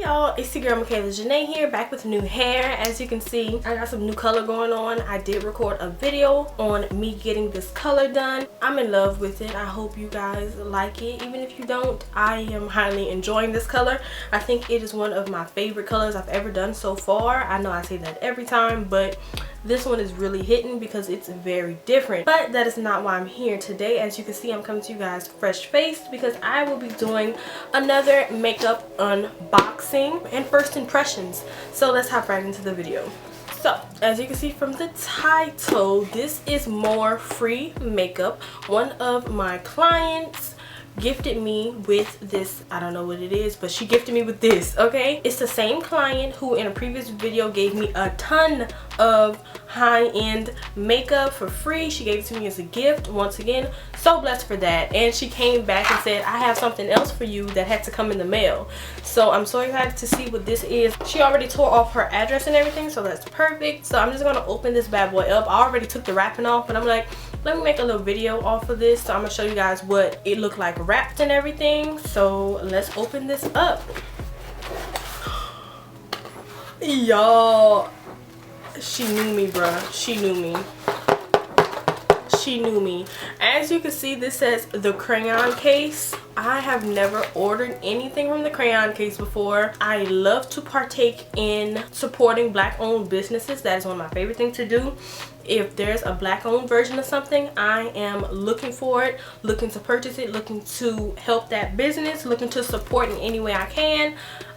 y'all, it's your girl Michaela Janae here, back with new hair. As you can see, I got some new color going on. I did record a video on me getting this color done. I'm in love with it. I hope you guys like it. Even if you don't, I am highly enjoying this color. I think it is one of my favorite colors I've ever done so far. I know I say that every time, but this one is really hitting because it's very different. But that is not why I'm here today. As you can see, I'm coming to you guys fresh faced because I will be doing another makeup unboxing and first impressions. So let's hop right into the video. So as you can see from the title, this is more free makeup. One of my clients gifted me with this. I don't know what it is, but she gifted me with this. Okay, it's the same client who in a previous video gave me a ton of high-end makeup for free. She gave it to me as a gift. Once again, so blessed for that. And she came back and said, I have something else for you that had to come in the mail. So I'm so excited to see what this is. She already tore off her address and everything, so that's perfect. So I'm just gonna open this bad boy up. I already took the wrapping off, but I'm like, let me make a little video off of this. So I'm gonna show you guys what it looked like wrapped and everything. So let's open this up. Y'all, she knew me, bruh. She knew me. She knew me. As you can see, this says the Crayon case. I have never ordered anything from the Crayon case before. I love to partake in supporting black owned businesses. That is one of my favorite things to do. If there's a black owned version of something, I am looking for it, looking to purchase it, looking to help that business, looking to support in any way I can.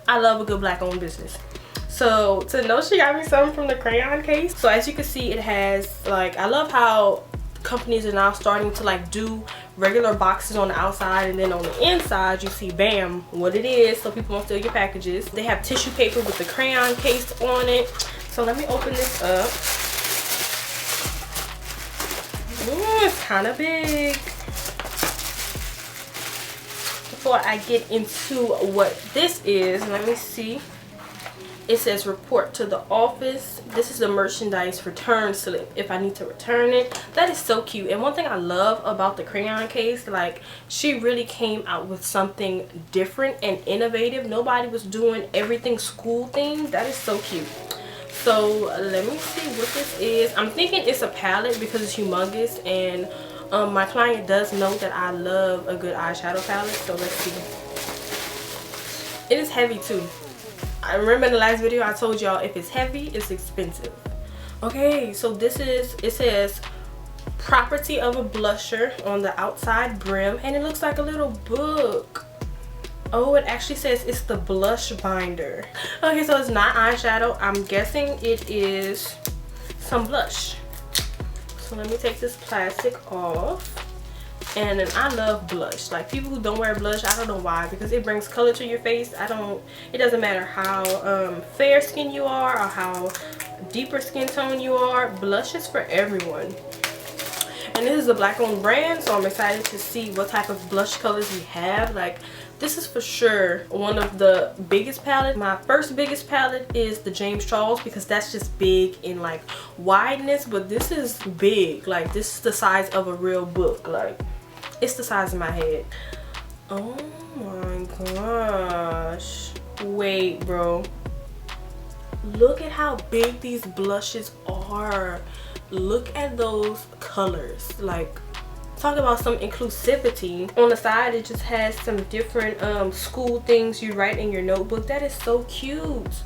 I love a good black owned business. So to know she got me something from the Crayon case. So as you can see, it has, like, I love how companies are now starting to like do regular boxes on the outside, and then on the inside you see bam what it is, so people won't steal your packages. They have tissue paper with the Crayon case on it. So let me open this up. Ooh, it's kind of big. Before I get into what this is, let me see. It says report to the office. This is the merchandise return slip if I need to return it. That is so cute. And one thing I love about the Crayon case, like, she really came out with something different and innovative. Nobody was doing everything school themed. That is so cute. So let me see what this is. I'm thinking it's a palette because it's humongous, and my client does know that I love a good eyeshadow palette. So let's see. It is heavy too. I remember in the last video I told y'all if it's heavy, it's expensive. Okay, so this is, it says property of a blusher on the outside brim, and it looks like a little book. Oh, it actually says it's the blush binder. Okay, so it's not eyeshadow. I'm guessing it is some blush. So let me take this plastic off. And then I love blush. Like, people who don't wear blush, I don't know why, because it brings color to your face. It doesn't matter how fair skin you are or how deeper skin tone you are. Blush is for everyone. And this is a black owned brand, so I'm excited to see what type of blush colors we have. Like, this is for sure one of the biggest palettes. My first biggest palette is the James Charles, because that's just big in like wideness, but this is big. Like, this is the size of a real book. Like, it's the size of my head. Oh my gosh. Wait, bro. Look at how big these blushes are. Look at those colors. Like, talk about some inclusivity. On the side, it just has some different school things you write in your notebook. That is so cute.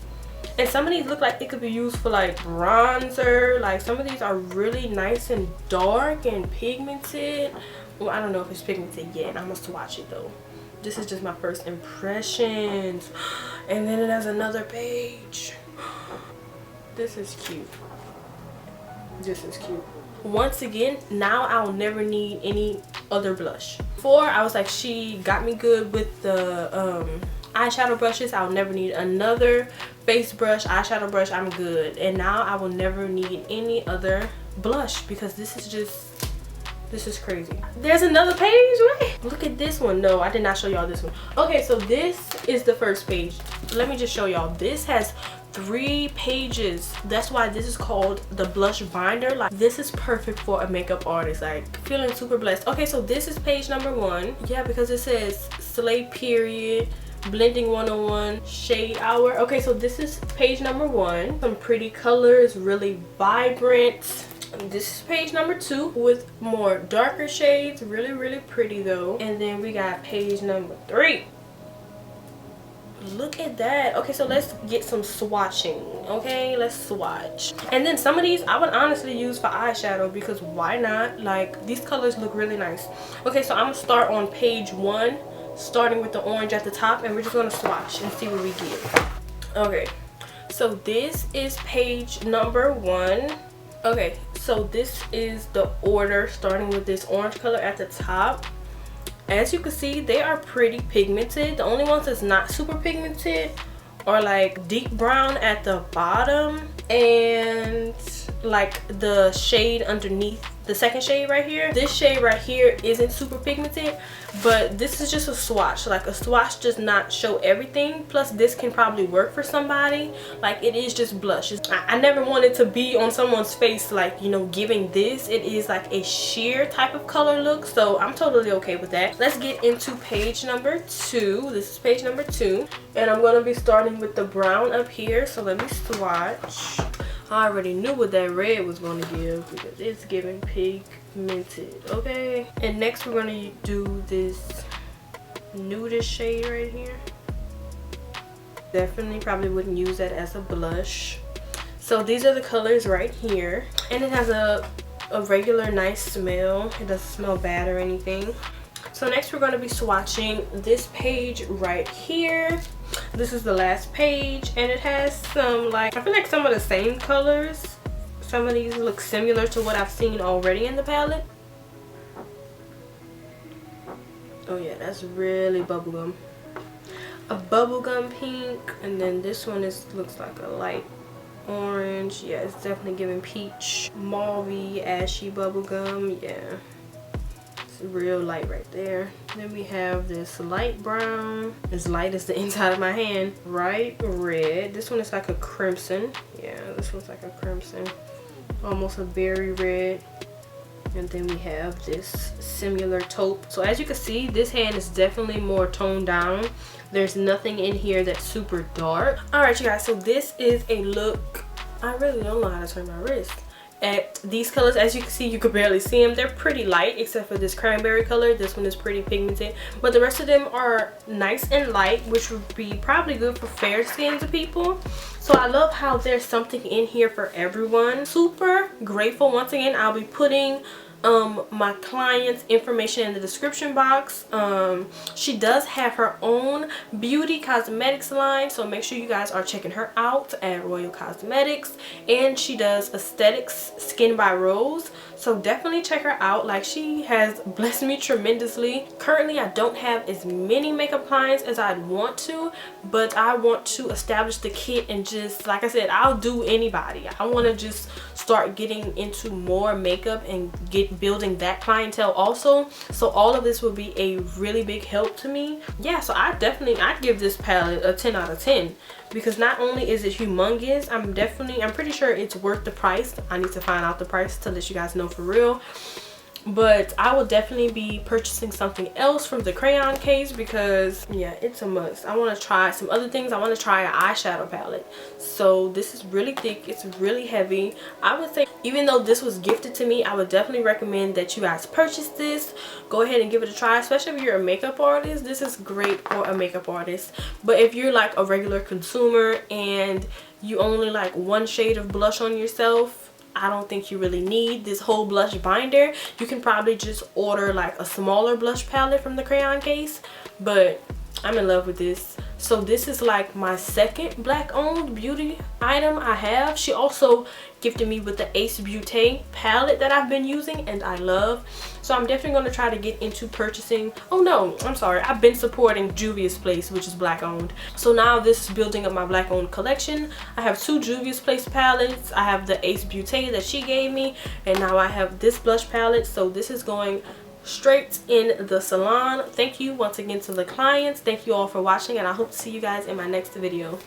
And some of these look like it could be used for like bronzer. Like, some of these are really nice and dark and pigmented. Well, I don't know if it's pigmented yet. I must watch it though. This is just my first impressions. And then it has another page. This is cute. This is cute. Once again, now I'll never need any other blush. Before, I was like, she got me good with the eyeshadow brushes. I'll never need another face brush, eyeshadow brush. I'm good. And now I will never need any other blush because this is just, this is crazy. There's another page. Wait, look at this one. No, I did not show y'all this one. Okay, so this is the first page. Let me just show y'all. This has 3 pages. That's why this is called the blush binder. Like, this is perfect for a makeup artist. Like, feeling super blessed. Okay, so this is page number 1. Yeah, because it says slay period Blending 101 shade hour. Okay, so this is page number 1. Some pretty colors, really vibrant. This is page number 2 with more darker shades, really pretty though. And then we got page number 3. Look at that. Okay, so let's get some swatching. Okay, let's swatch. And then some of these I would honestly use for eyeshadow, because why not? Like, these colors look really nice. Okay, so I'm gonna start on page 1, starting with the orange at the top, and we're just gonna swatch and see what we get. Okay, so this is page number 1. Okay, so this is the order, starting with this orange color at the top. As you can see, they are pretty pigmented. The only ones that's not super pigmented are like deep brown at the bottom, and like the shade underneath, the second shade right here. This shade right here isn't super pigmented, but this is just a swatch. Like, a swatch does not show everything. Plus, this can probably work for somebody. Like, it is just blush. I never wanted to be on someone's face, like, you know, giving this. It is like a sheer type of color look, so I'm totally okay with that. Let's get into page number 2. This is page number 2, and I'm gonna be starting with the brown up here. So let me swatch. I already knew what that red was going to give, because it's giving pigmented. Okay, and next we're going to do this nudish shade right here. Definitely probably wouldn't use that as a blush. So these are the colors right here, and it has a regular nice smell. It doesn't smell bad or anything. So next we're going to be swatching this page right here. This is the last page, and it has some, like, I feel like some of the same colors. Some of these look similar to what I've seen already in the palette. Oh yeah, that's really bubblegum. A bubblegum pink, and then this one looks like a light orange. Yeah, it's definitely giving peach, mauve-y, ashy bubblegum. Yeah, real light right there. Then we have this light brown, as light as the inside of my hand. Bright red. This one is like a crimson. Yeah, this one's like a crimson, almost a berry red. And then we have this similar taupe. So as you can see, this hand is definitely more toned down. There's nothing in here that's super dark. All right, you guys, so this is a look. I really don't know how to turn my wrist. At these colors, as you can see, you could barely see them. They're pretty light, except for this cranberry color. This one is pretty pigmented, but the rest of them are nice and light, which would be probably good for fair skins people. So I love how there's something in here for everyone. Super grateful. Once again, I'll be putting my client's information in the description box. She does have her own beauty cosmetics line, so make sure you guys are checking her out at Royal Cosmetics. And she does aesthetics skin by Rose, so definitely check her out. Like, she has blessed me tremendously. Currently I don't have as many makeup clients as I'd want to, but I want to establish the kit, and just like I said, I'll do anybody. I want to just start getting into more makeup and building that clientele also. So all of this will be a really big help to me. Yeah, so I'd give this palette a 10 out of 10, because not only is it humongous, I'm pretty sure it's worth the price. I need to find out the price to let you guys know for real. But I will definitely be purchasing something else from the Crayon case, because yeah, it's a must. I want to try some other things. I want to try an eyeshadow palette. So this is really thick, it's really heavy. I would say, even though this was gifted to me, I would definitely recommend that you guys purchase this. Go ahead and give it a try, especially if you're a makeup artist. This is great for a makeup artist. But if you're like a regular consumer and you only like one shade of blush on yourself, I don't think you really need this whole blush binder. You can probably just order like a smaller blush palette from the Crayon case, but I'm in love with this. So this is like my second black owned beauty item I have. She also gifted me with the Ace Beauté palette that I've been using and I love. So I'm definitely going to try to get into purchasing. Oh no, I'm sorry, I've been supporting Juvia's Place, which is black owned. So now this is building up my black owned collection. I have two Juvia's Place palettes. I have the Ace Beauté that she gave me, and now I have this blush palette. So this is going straight in the salon. Thank you once again to the clients. Thank you all for watching, and I hope to see you guys in my next video.